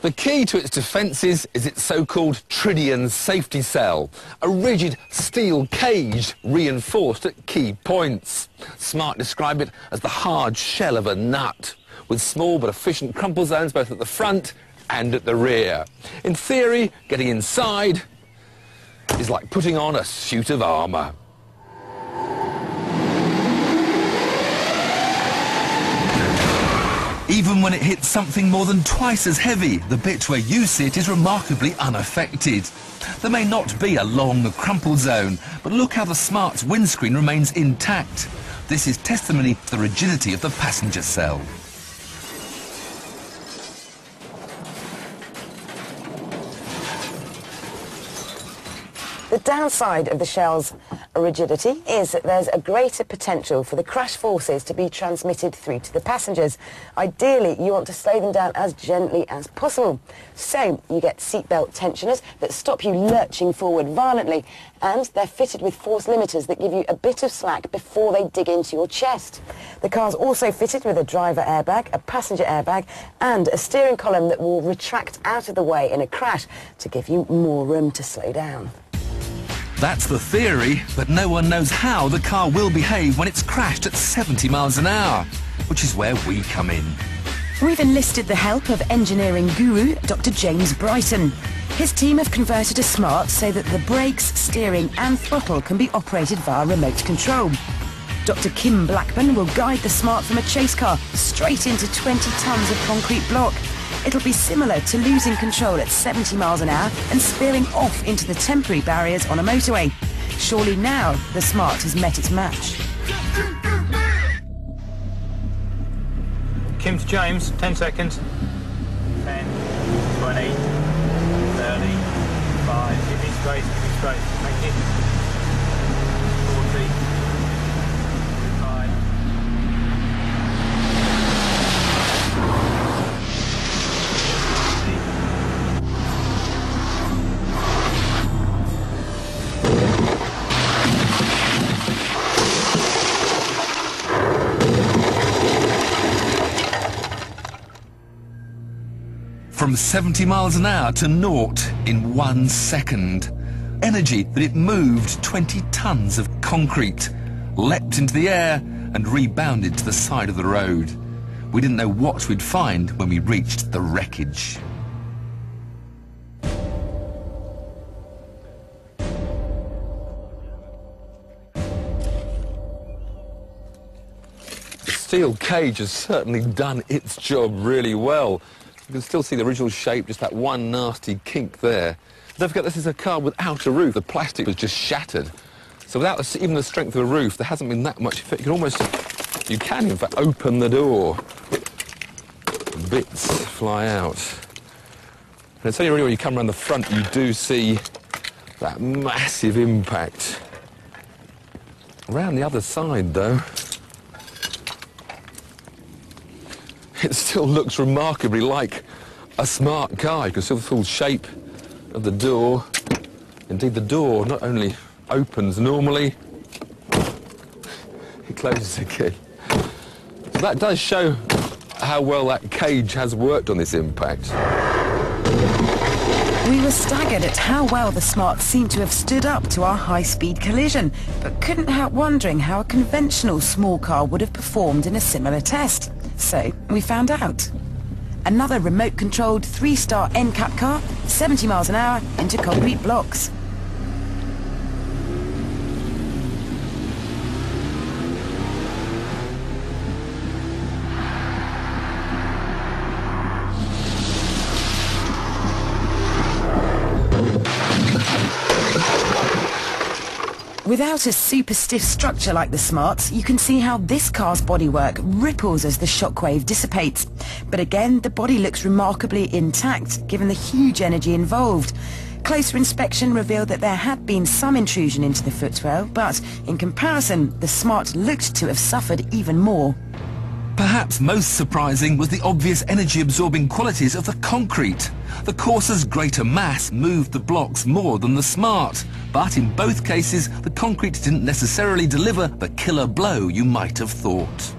The key to its defences is its so-called tritium safety cell, a rigid steel cage reinforced at key points. Smart describe it as the hard shell of a nut, with small but efficient crumple zones both at the front and at the rear. In theory, getting inside is like putting on a suit of armour. Even when it hits something more than twice as heavy, the bit where you sit is remarkably unaffected. There may not be a long crumple zone, but look how the Smart's windscreen remains intact. This is testimony to the rigidity of the passenger cell. The downside of the shell's rigidity is that there's a greater potential for the crash forces to be transmitted through to the passengers. Ideally, you want to slow them down as gently as possible. So you get seatbelt tensioners that stop you lurching forward violently, and they're fitted with force limiters that give you a bit of slack before they dig into your chest. The car's also fitted with a driver airbag, a passenger airbag, and a steering column that will retract out of the way in a crash to give you more room to slow down. That's the theory, but no one knows how the car will behave when it's crashed at 70 miles an hour, which is where we come in. We've enlisted the help of engineering guru Dr. James Brighton. His team have converted a Smart so that the brakes, steering and throttle can be operated via remote control. Dr. Kim Blackburn will guide the Smart from a chase car straight into 20 tonnes of concrete block. It'll be similar to losing control at 70 miles an hour and spearing off into the temporary barriers on a motorway. Surely now the Smart has met its match. Kim to James, 10 seconds. 10, 20, 30, 5, give me straight, thank you. 40, 5. From 70 miles an hour to naught in 1 second. Energy that it moved 20 tonnes of concrete, leapt into the air and rebounded to the side of the road. We didn't know what we'd find when we reached the wreckage. The steel cage has certainly done its job really well. You can still see the original shape, just that one nasty kink there. Don't forget, this is a car without a roof. The plastic was just shattered. So without even the strength of a roof, there hasn't been that much effect. You can in fact open the door. Bits fly out. And it's only really when you come around the front you do see that massive impact. Around the other side though, it still looks remarkably like a Smart car. You can see the full shape of the door. Indeed, the door not only opens normally, it closes again. So that does show how well that cage has worked on this impact. We were staggered at how well the Smart seemed to have stood up to our high-speed collision, but couldn't help wondering how a conventional small car would have performed in a similar test. So we found out. Another remote-controlled 3-star NCAP car, 70 miles an hour into concrete blocks. Without a super stiff structure like the Smart's, you can see how this car's bodywork ripples as the shockwave dissipates. But again, the body looks remarkably intact, given the huge energy involved. Closer inspection revealed that there had been some intrusion into the footwell, but in comparison, the Smart looked to have suffered even more. Perhaps most surprising was the obvious energy-absorbing qualities of the concrete. The Corsa's greater mass moved the blocks more than the Smart, but in both cases the concrete didn't necessarily deliver the killer blow you might have thought.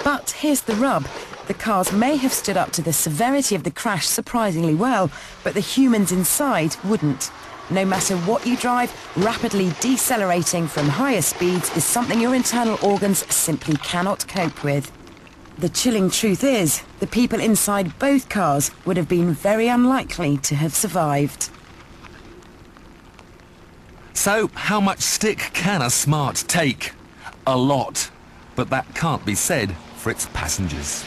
But here's the rub. The cars may have stood up to the severity of the crash surprisingly well, but the humans inside wouldn't. No matter what you drive, rapidly decelerating from higher speeds is something your internal organs simply cannot cope with. The chilling truth is, the people inside both cars would have been very unlikely to have survived. So, how much stick can a Smart take? A lot. But that can't be said for its passengers.